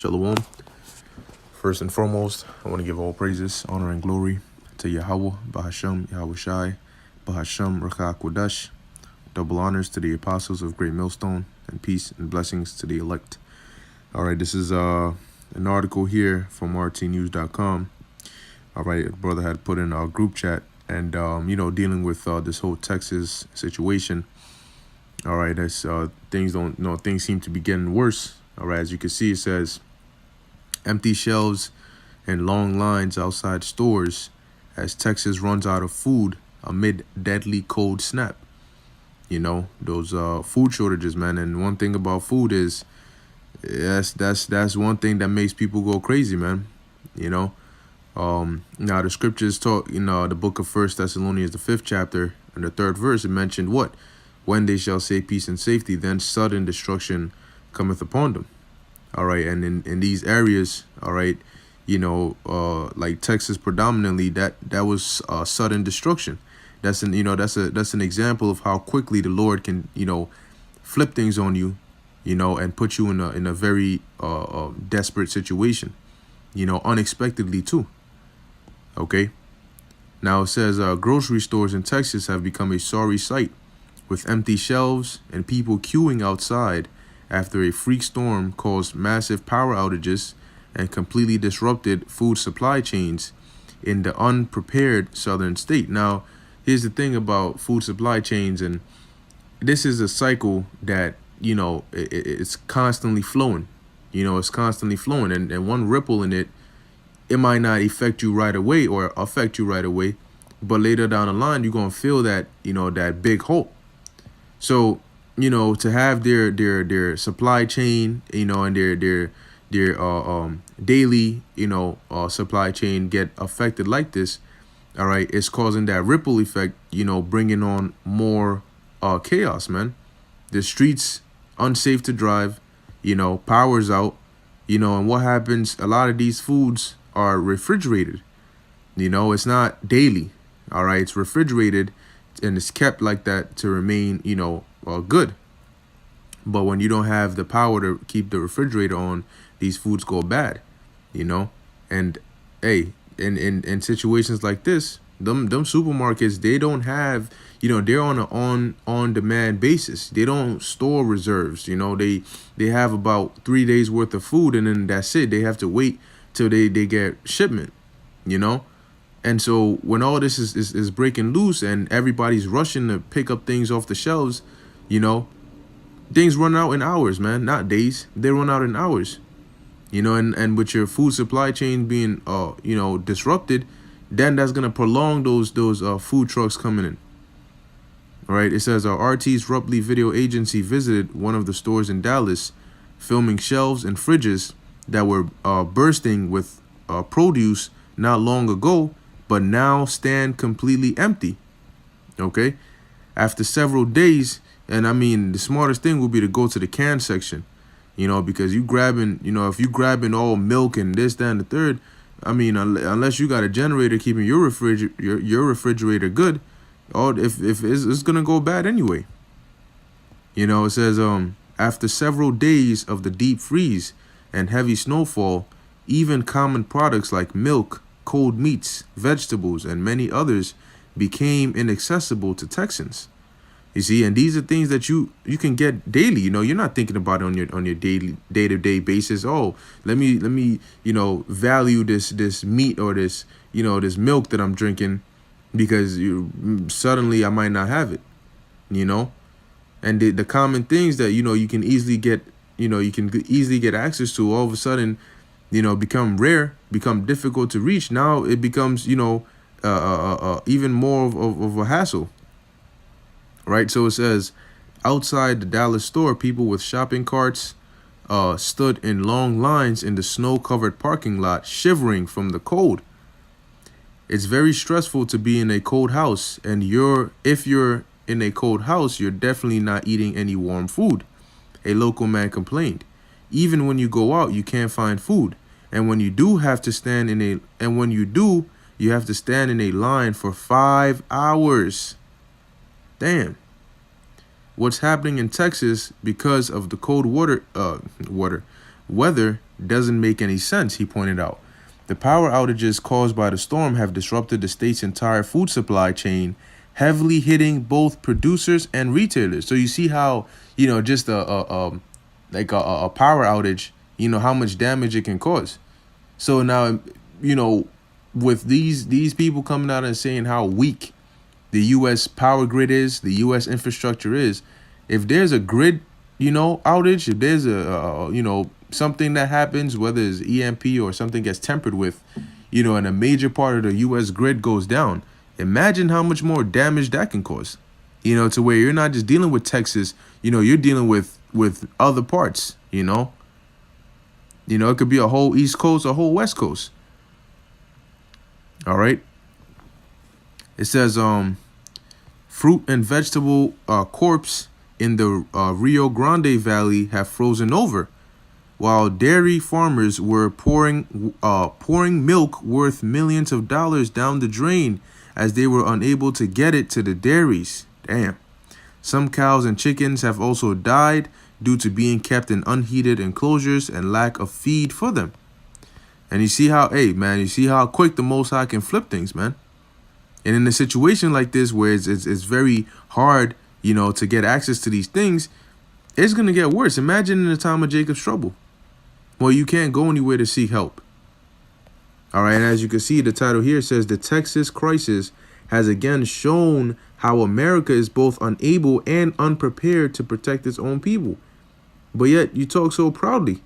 Shalom. First and foremost, I want to give all praises, honor, and glory to Yahweh, Bahasham, Yahweh Shai, Bahasham, Rakah Kodash. Double honors to the apostles of Great Millstone, and peace and blessings to the elect. All right, this is an article here from rtnews.com. All right, a brother had put in our group chat, and dealing with this whole Texas situation. All right, as things seem to be getting worse. All right, as you can see, it says empty shelves and long lines outside stores as Texas runs out of food amid deadly cold snap. You know, those food shortages, man. And one thing about food is, yes, that's one thing that makes people go crazy, man. You know, now the scriptures talk, the book of 1 Thessalonians, the 5th chapter and the 3rd verse, it mentioned what? When they shall say peace and safety, then sudden destruction cometh upon them. All right, and in these areas, all right, like Texas predominantly, that was sudden destruction. That's an example of how quickly the Lord can flip things on you, and put you in a very desperate situation, unexpectedly too. Okay, now it says grocery stores in Texas have become a sorry sight, with empty shelves and people queuing outside after a freak storm caused massive power outages and completely disrupted food supply chains in the unprepared southern state. Now, here's the thing about food supply chains, and this is a cycle that, it's constantly flowing. It's constantly flowing, and one ripple in it might not affect you right away or affect you right away, but later down the line, you're going to feel that, that big hole. So, to have their supply chain, and their daily, supply chain get affected like this, all right, it's causing that ripple effect, bringing on more chaos, man. The streets unsafe to drive, power's out, and what happens? A lot of these foods are refrigerated. It's not daily, all right, it's refrigerated and it's kept like that to remain, good. But when you don't have the power to keep the refrigerator on, these foods go bad, and hey, in situations like this, them supermarkets, they don't have, they're on an on demand basis. They don't store reserves. They have about 3 days worth of food, and then that's it. They have to wait till they get shipment, and so when all this is breaking loose and everybody's rushing to pick up things off the shelves, things run out in hours, man, not days. They run out in hours, and with your food supply chain being, disrupted, then that's going to prolong those food trucks coming in. All right. It says RT's Rupley video agency visited one of the stores in Dallas, filming shelves and fridges that were bursting with produce not long ago, but now stand completely empty. Okay. After several days, and I mean, the smartest thing would be to go to the can section, because you grabbing, if you grabbing all milk and this, that, and the third, I mean, unless you got a generator keeping your refrigerator good, if it's gonna go bad anyway. It says after several days of the deep freeze and heavy snowfall, even common products like milk, cold meats, vegetables, and many others became inaccessible to Texans. You see, and these are things that you can get daily. You're not thinking about it on your day-to-day basis. Oh, let me value this meat or this this milk that I'm drinking, because suddenly I might not have it. And the common things that you can easily get access to, all of a sudden become rare, become difficult to reach. Now it becomes even more of a hassle. Right, so it says, outside the Dallas store, people with shopping carts stood in long lines in the snow-covered parking lot, shivering from the cold. It's very stressful to be in a cold house, and if you're in a cold house, you're definitely not eating any warm food, a local man complained. Even when you go out, you can't find food, and when you do, you have to stand in a line for 5 hours. Damn. What's happening in Texas because of the cold weather doesn't make any sense, he pointed out. The power outages caused by the storm have disrupted the state's entire food supply chain, heavily hitting both producers and retailers. So you see how, just a power outage, how much damage it can cause. So now, with these people coming out and saying how weak the U.S. power grid is, the U.S. infrastructure is, if there's a grid, outage, if there's something that happens, whether it's EMP or something gets tampered with, and a major part of the U.S. grid goes down, imagine how much more damage that can cause, to where you're not just dealing with Texas, you're dealing with other parts, it could be a whole East Coast, a whole West Coast. All right. It says, fruit and vegetable crops in the Rio Grande Valley have frozen over, while dairy farmers were pouring milk worth millions of dollars down the drain as they were unable to get it to the dairies. Damn. Some cows and chickens have also died due to being kept in unheated enclosures and lack of feed for them. And you see how quick the Most High can flip things, man. And in a situation like this where it's very hard, to get access to these things, it's going to get worse. Imagine in the time of Jacob's trouble. Well, you can't go anywhere to seek help. All right, and as you can see, the title here says the Texas crisis has again shown how America is both unable and unprepared to protect its own people. But yet you talk so proudly.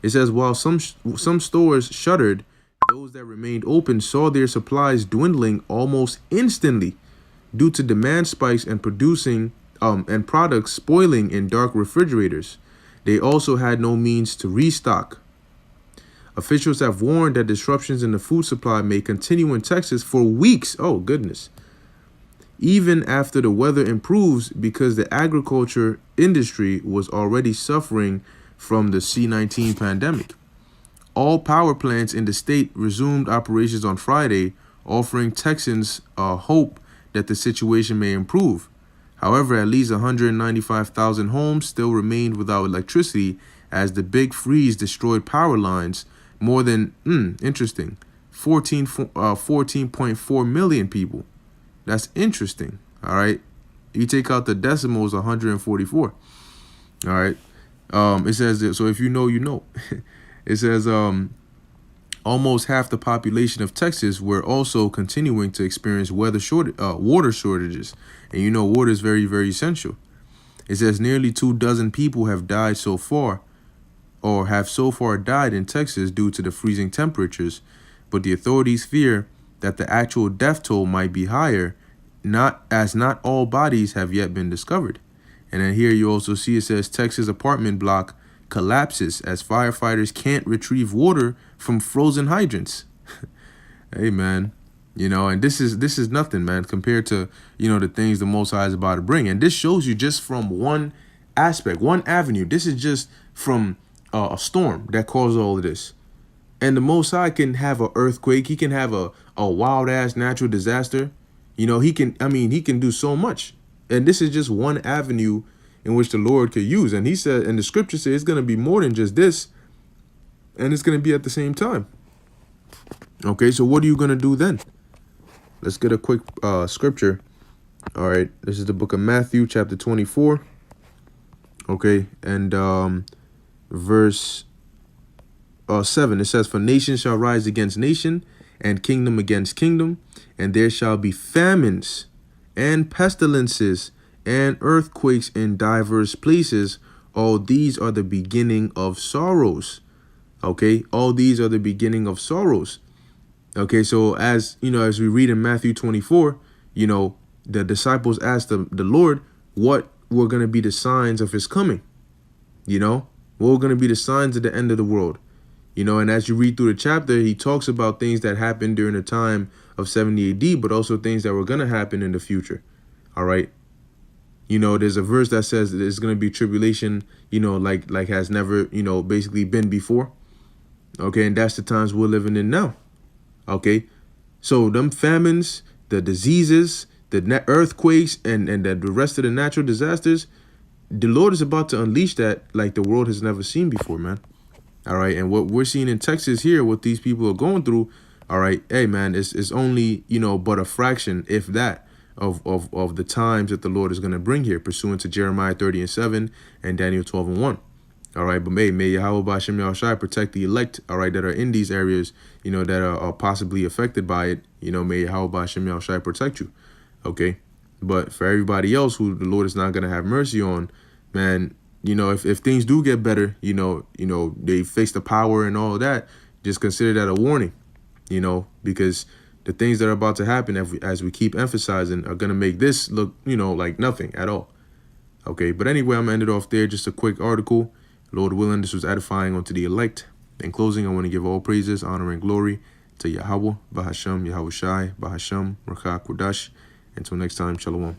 It says while some stores shuttered, those that remained open saw their supplies dwindling almost instantly due to demand spikes and products spoiling in dark refrigerators. They also had no means to restock. Officials have warned that disruptions in the food supply may continue in Texas for weeks. Oh, goodness. Even after the weather improves, because the agriculture industry was already suffering from the C-19 pandemic. All power plants in the state resumed operations on Friday, offering Texans hope that the situation may improve. However, at least 195,000 homes still remained without electricity as the big freeze destroyed power lines. More than, 14.4 million people. That's interesting, all right? You take out the decimals, 144, all right? It says, so if you know, you know. It says almost half the population of Texas were also continuing to experience water shortages. And water is very, very essential. It says nearly 24 people have died so far, or have so far died in Texas due to the freezing temperatures. But the authorities fear that the actual death toll might be higher, not all bodies have yet been discovered. And then here you also see it says Texas apartment block collapses as firefighters can't retrieve water from frozen hydrants. Hey, man, and this is nothing, man, compared to, the things the Most High is about to bring. And this shows you just from one aspect, one avenue. This is just from a storm that caused all of this. And the Most High can have an earthquake. He can have a wild ass natural disaster. He can do so much. And this is just one avenue in which the Lord could use. And he said, and the scripture says it's going to be more than just this. And it's going to be at the same time. Okay, so what are you going to do then? Let's get a quick scripture. All right, this is the book of Matthew, chapter 24. Okay, and verse 7. It says, for nation shall rise against nation, and kingdom against kingdom, and there shall be famines and pestilences and earthquakes in diverse places. All these are the beginning of sorrows. Okay, all these are the beginning of sorrows. Okay, so as we read in Matthew 24, the disciples asked the Lord what were going to be the signs of his coming. What were going to be the signs of the end of the world. And as you read through the chapter, he talks about things that happened during the time of 70 AD, but also things that were going to happen in the future. All right. There's a verse that says there's going to be tribulation, like has never, basically been before. Okay. And that's the times we're living in now. Okay. So them famines, the diseases, the earthquakes, and the rest of the natural disasters, the Lord is about to unleash that like the world has never seen before, man. All right. And what we're seeing in Texas here, what these people are going through, all right, hey, man, it's only, but a fraction, if that, of the times that the Lord is going to bring here, pursuant to Jeremiah 30:7 and Daniel 12:1. All right. But may Yahweh Ba'Shem Yahushai protect the elect, all right, that are in these areas, that are possibly affected by it. May Yahweh Ba'Shem Yahushai protect you. Okay. But for everybody else who the Lord is not going to have mercy on, man, if things do get better, they face the power and all of that, just consider that a warning, because the things that are about to happen as we keep emphasizing are going to make this look, like nothing at all. Okay. But anyway, I'm going to end it off there. Just a quick article. Lord willing, this was edifying unto the elect. In closing, I want to give all praises, honor, and glory to Yahweh, Bahasham, Yahweh Shai, Bahasham, Rakha Kudash. Until next time, Shalom.